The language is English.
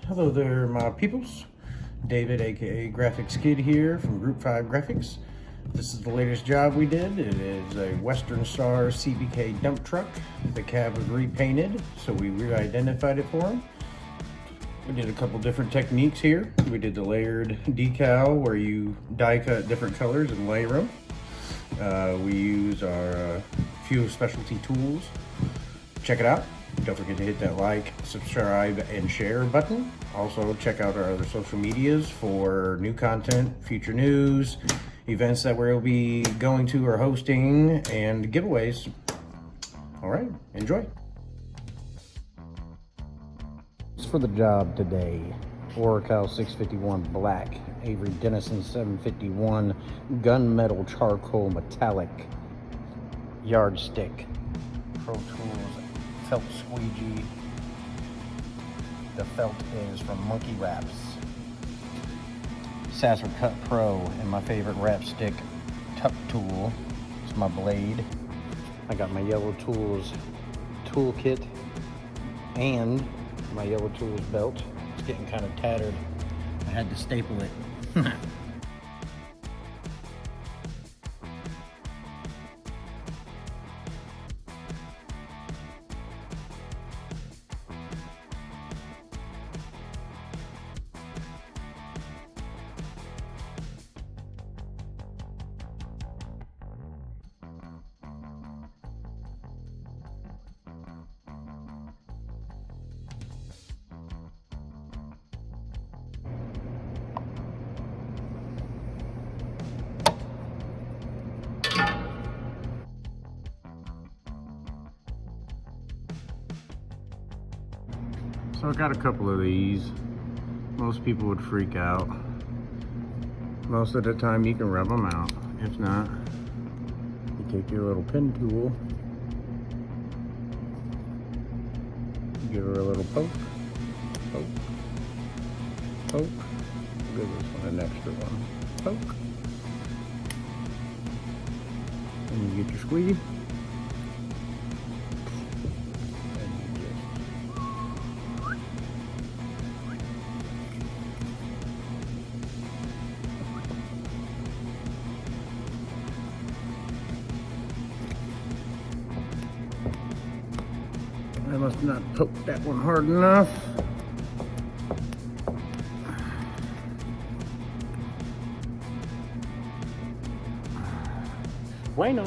Hello there, my peoples. David, aka Graphics Kid here from Group 5 Graphics. This is the latest job we did. It is a Western Star CBK dump truck. The cab was repainted, so we re-identified it for him. We did a couple different techniques here. We did the layered decal where you die cut different colors and layer them. We use our few specialty tools. Check it out. Don't forget to hit that like, subscribe, and share button. Also, check out our other social medias for new content, future news, events that we'll be going to or hosting, and giveaways. All right, enjoy. For the job today, Oracle 651 black, Avery Dennison 751 gunmetal charcoal metallic yardstick, Pro Tools felt squeegee. The felt is from Monkey Wraps. Sasser Cut Pro, and my favorite wrap stick tuck tool. It's my blade. I got my Yellow Tools toolkit and my Yellow Tools belt. It's getting kind of tattered. I had to staple it. So I got a couple of these. Most people would freak out. Most of the time you can rub them out. If not, you take your little pen tool, give her a little poke, poke, poke. Give this one an extra one, poke. And you get your squeegee. I must not poke that one hard enough. Bueno.